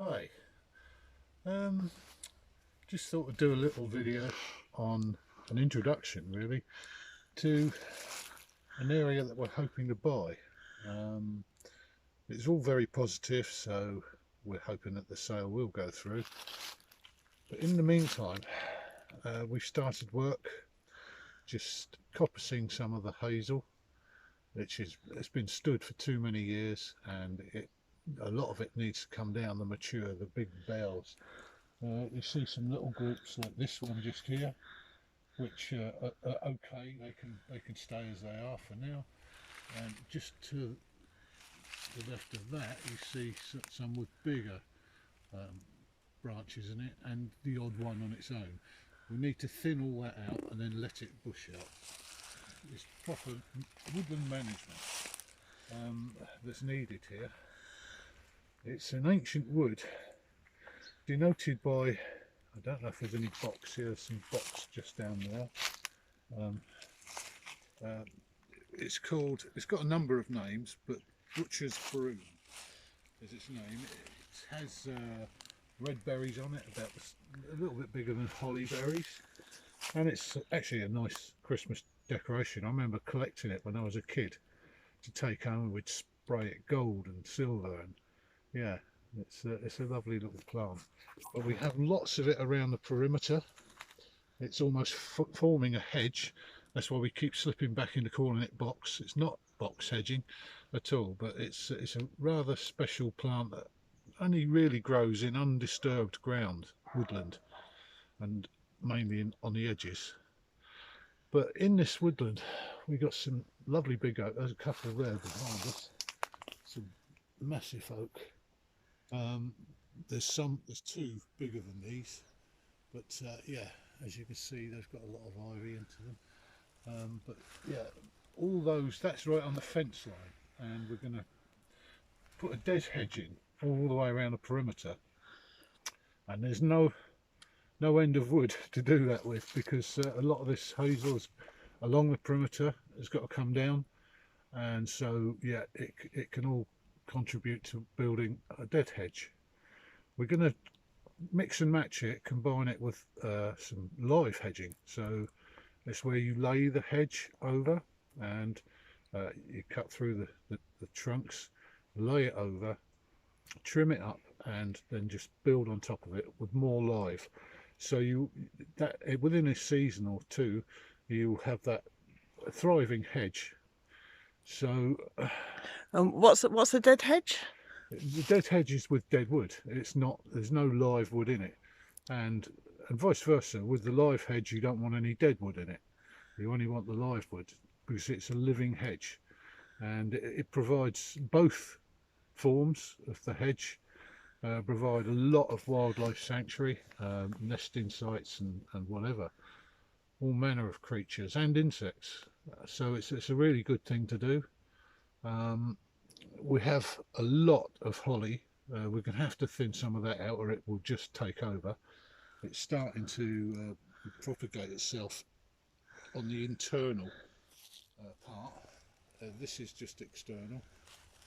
Hi, just thought I'd do a little video on an introduction really to an area that we're hoping to buy. Um, it's all very positive, so we're hoping that the sale will go through. But in the meantime, we've started work just coppicing some of the hazel, it's been stood for too many years, and a lot of it needs to come down the mature, the big boughs. You see some little groups like this one just here, which are okay. They can stay as they are for now. And just to the left of that, you see some with bigger um, branches in it, and the odd one on its own. We need to thin all that out and then let it bush out. It's proper woodland management that's needed here. It's an ancient wood denoted by, I don't know if there's any box here, some box just down there. It's got a number of names, but Butcher's Broom is its name. It has red berries on it, about a little bit bigger than holly berries, and it's actually a nice Christmas decoration. I remember collecting it when I was a kid to take home, and we'd spray it gold and silver, and yeah, it's a lovely little plant. But we have lots of it around the perimeter. It's almost forming a hedge. That's why we keep slipping back into calling it box. It's not box hedging at all, but it's a rather special plant that only really grows in undisturbed ground, woodland, and mainly on the edges. But in this woodland, we got some lovely big oak. There's a couple of there behind us. Some massive oak. There's two bigger than these, but yeah, as you can see, they've got a lot of ivy into them. But yeah, all those, that's right on the fence line, and we're going to put a des hedge in all the way around the perimeter, and there's no end of wood to do that with, because a lot of this hazel is along the perimeter has got to come down, and so yeah, it can all contribute to building a dead hedge. We're going to mix and match it, combine it with some live hedging. So it's where you lay the hedge over, and you cut through the trunks, lay it over, trim it up, and then just build on top of it with more live. So within a season or two, you'll have that thriving hedge. So what's a dead hedge? the dead hedge is with dead wood. It's not. There's no live wood in it, and vice versa. With the live hedge, you don't want any dead wood in it. You only want the live wood because it's a living hedge, and it provides both forms of the hedge. Provide a lot of wildlife sanctuary, nesting sites, and whatever, all manner of creatures and insects. So it's a really good thing to do. We have a lot of holly. We're going to have to thin some of that out, or it will just take over. It's starting to propagate itself on the internal part. This is just external,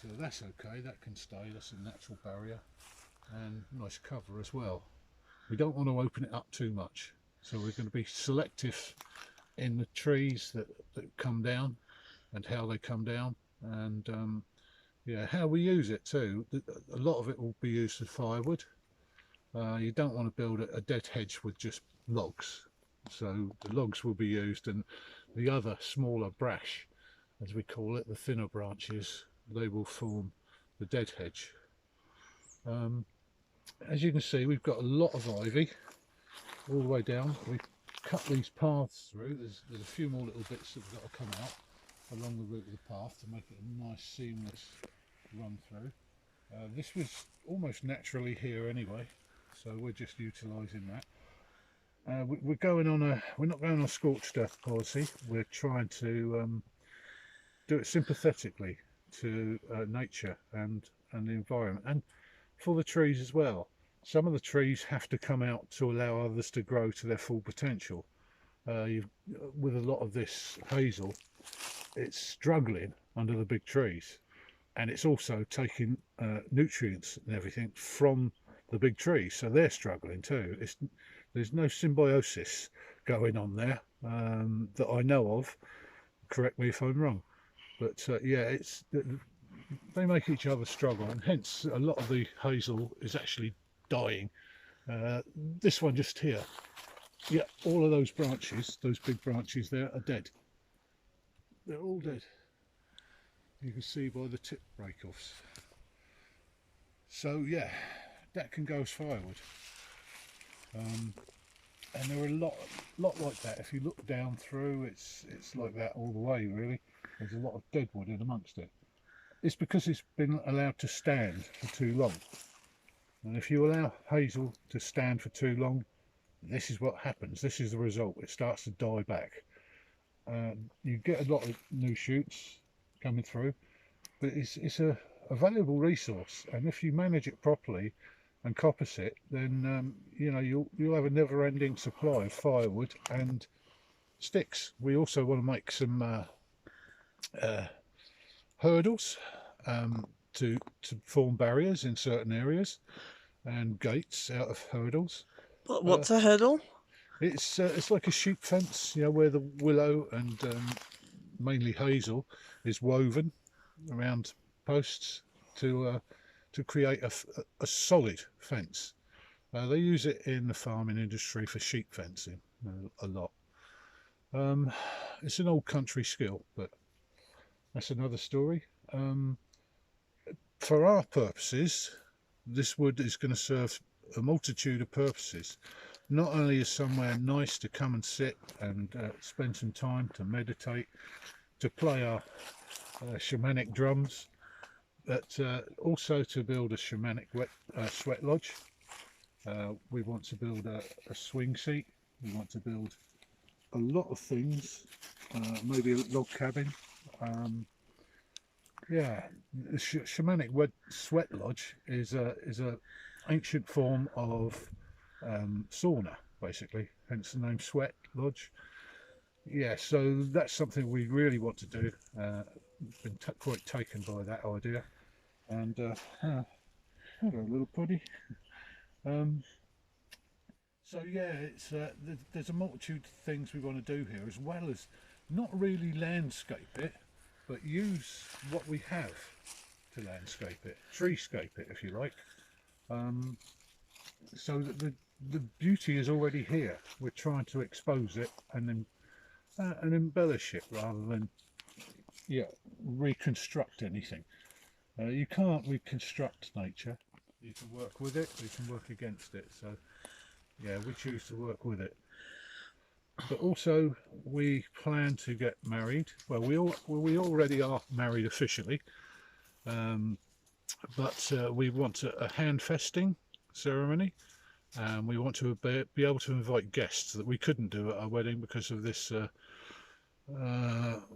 so that's okay. That can stay. That's a natural barrier and nice cover as well. We don't want to open it up too much, so we're going to be selective in the trees that come down and how they come down, and yeah, how we use it too. A lot of it will be used as firewood. You don't want to build a dead hedge with just logs, so the logs will be used, and the other smaller brash, as we call it, the thinner branches, they will form the dead hedge. As you can see, we've got a lot of ivy all the way down. We've cut these paths through. There's a few more little bits that have got to come out along the route of the path to make it a nice seamless run through. This was almost naturally here anyway, so we're just utilising that. We're not going on a scorched earth policy. We're trying to do it sympathetically to nature and the environment, and for the trees as well. Some of the trees have to come out to allow others to grow to their full potential. With a lot of this hazel, it's struggling under the big trees, and it's also taking nutrients and everything from the big trees, so they're struggling too. There's no symbiosis going on there that I know of. Correct me if I'm wrong, but yeah, they make each other struggle, and hence a lot of the hazel is actually dying. This one just here, yeah, all of those branches, those big branches there, are dead. They're all dead. You can see by the tip break-offs. So yeah, that can go as firewood. And there are a lot like that. If you look down through, it's like that all the way really. There's a lot of dead wood in amongst it. It's because it's been allowed to stand for too long. And if you allow hazel to stand for too long, this is what happens. This is the result. It starts to die back. You get a lot of new shoots coming through, but it's a valuable resource, and if you manage it properly and coppice it, then you know, you'll have a never-ending supply of firewood and sticks. We also want to make some hurdles to form barriers in certain areas, and gates out of hurdles. What's a hurdle? It's like a sheep fence, you know, where the willow and mainly hazel is woven around posts to create a solid fence. They use it in the farming industry for sheep fencing a lot. It's an old country skill, but that's another story. For our purposes, this wood is going to serve a multitude of purposes. Not only is somewhere nice to come and sit and spend some time to meditate, to play our shamanic drums, but also to build a shamanic sweat lodge. We want to build a swing seat. We want to build a lot of things, maybe a log cabin. Yeah, the shamanic sweat lodge is a ancient form of sauna, basically, hence the name sweat lodge. Yeah, so that's something we really want to do. Been quite taken by that idea, and hello little puddy. So yeah, it's there's a multitude of things we want to do here, as well as not really landscape it, but use what we have to landscape it, treescape it if you like. So that the beauty is already here. We're trying to expose it and then and embellish it rather than, yeah, reconstruct anything. You can't reconstruct nature. You can work with it, you can work against it. So yeah, we choose to work with it. But also we plan to get married. Well, we already are married officially, but we want a hand festing ceremony. We want to be able to invite guests that we couldn't do at our wedding because of this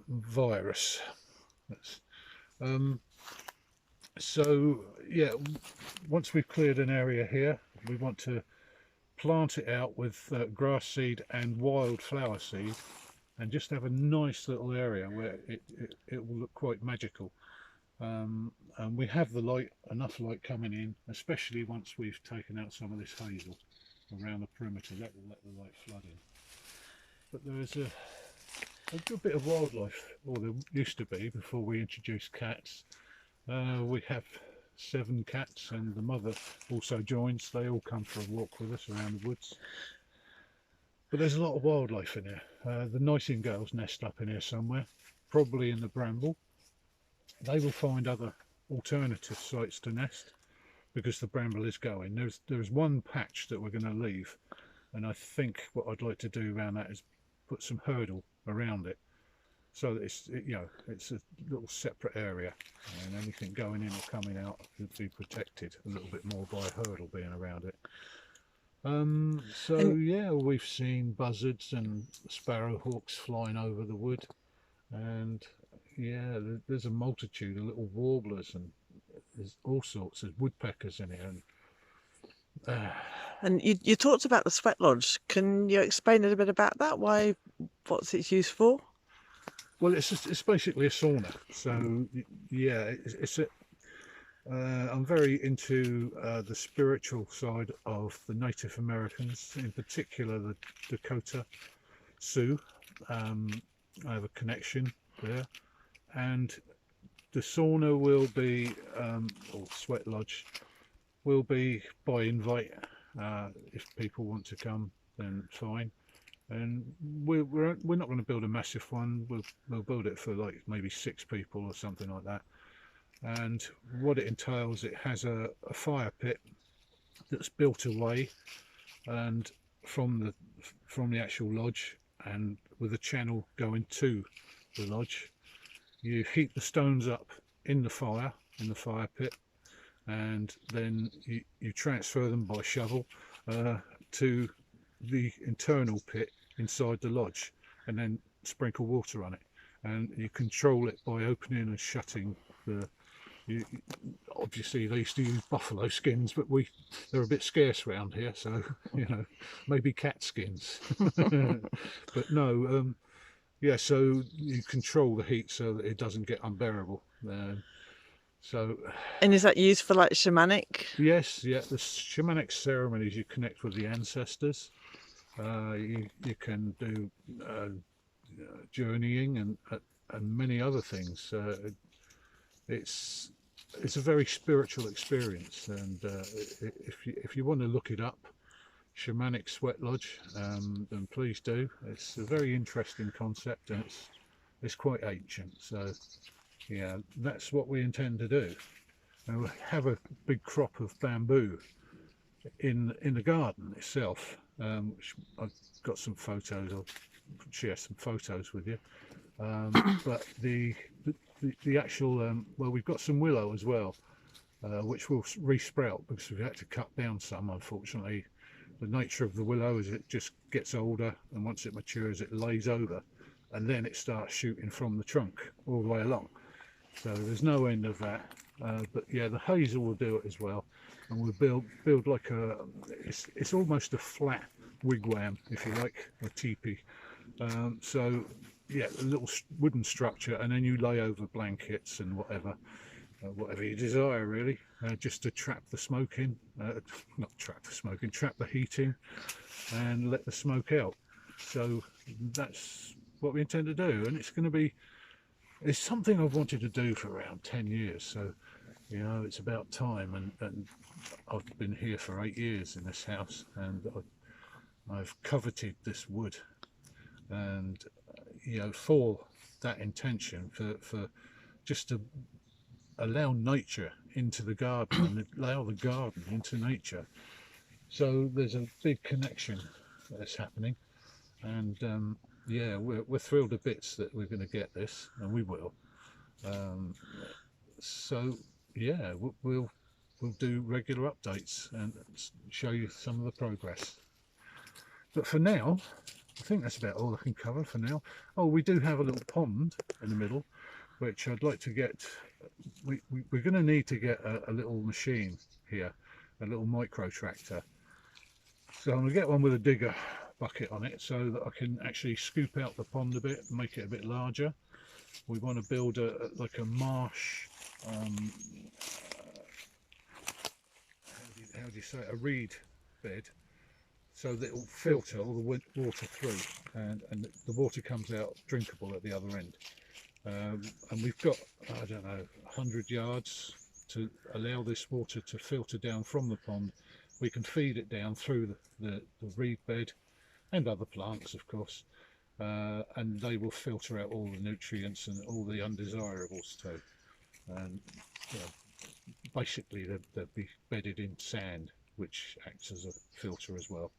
virus. So yeah, once we've cleared an area here, we want to plant it out with grass seed and wildflower seed, and just have a nice little area where it will look quite magical. And we have the light, enough light coming in, especially once we've taken out some of this hazel around the perimeter. That will let the light flood in. But there is a good bit of wildlife, or there used to be before we introduced cats. We have 7 cats, and the mother also joins. They all come for a walk with us around the woods. But there's a lot of wildlife in here. The nightingales nest up in here somewhere, probably in the bramble. They will find other alternative sites to nest because the bramble is going. There's one patch that we're going to leave, and I think what I'd like to do around that is put some hurdle around it, so that it's a little separate area, and anything going in or coming out would be protected a little bit more by a hurdle being around it. So yeah, we've seen buzzards and sparrowhawks flying over the wood, and yeah, there's a multitude of little warblers, and there's all sorts of woodpeckers in here. And you talked about the sweat lodge. Can you explain a little bit about that? What's its use for? Well, it's basically a sauna. So yeah, I'm very into the spiritual side of the Native Americans, in particular the Dakota Sioux. I have a connection there, and the sauna will be, or sweat lodge, will be by invite. If people want to come, then fine. And we're not going to build a massive one. We'll build it for like maybe 6 people or something like that. And what it entails, it has a fire pit that's built away and from the actual lodge, and with a channel going to the lodge. You heat the stones up in the fire pit, and then you transfer them by shovel to the internal pit inside the lodge, and then sprinkle water on it, and you control it by opening and shutting the obviously they used to use buffalo skins, but they're a bit scarce around here, so you know, maybe cat skins. But no, yeah, so you control the heat so that it doesn't get unbearable. So And is that used for like shamanic? yes, yeah, the shamanic ceremonies, you connect with the ancestors. You can do journeying and many other things. It's a very spiritual experience, and if you want to look it up, shamanic sweat lodge, then please do. It's a very interesting concept, and it's quite ancient. So yeah, that's what we intend to do. And we have a big crop of bamboo in the garden itself, which I've got some photos. I'll share some photos with you. But the actual well, we've got some willow as well, which will re-sprout because we've had to cut down some, unfortunately. The nature of the willow is it just gets older, and once it matures it lays over, and then it starts shooting from the trunk all the way along. So there's no end of that. But yeah, the hazel will do it as well, and we'll build like it's almost a flat wigwam, if you like, a teepee. So yeah, a little wooden structure, and then you lay over blankets and whatever you desire, really, just to trap the smoke in, not trap the smoke in, trap the heat in, and let the smoke out. So that's what we intend to do, and it's something I've wanted to do for around 10 years. So you know, it's about time, and I've been here for 8 years in this house, and I've coveted this wood, and you know, for that intention, for just to allow nature into the garden and allow the garden into nature. So there's a big connection that's happening, and yeah, we're thrilled to bits that we're going to get this, and we will. So yeah, we'll do regular updates and show you some of the progress. But for now, I think that's about all I can cover for now. Oh, we do have a little pond in the middle, which I'd like to get. We're going to need to get a little machine here, a little micro tractor. So I'm going to get one with a digger bucket on it, so that I can actually scoop out the pond a bit and make it a bit larger. We want to build like a marsh. How do you say it? A reed bed, so that it will filter all the water through, and the water comes out drinkable at the other end. And we've got, I don't know, 100 yards to allow this water to filter down from the pond. We can feed it down through the reed bed and other plants, of course, and they will filter out all the nutrients and all the undesirables too. And you know, basically they'll be bedded in sand, which acts as a filter as well.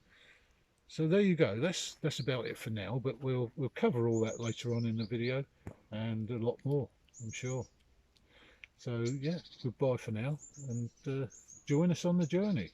So there you go. That's about it for now, but we'll cover all that later on in the video, and a lot more, I'm sure. So yeah, goodbye for now, and join us on the journey.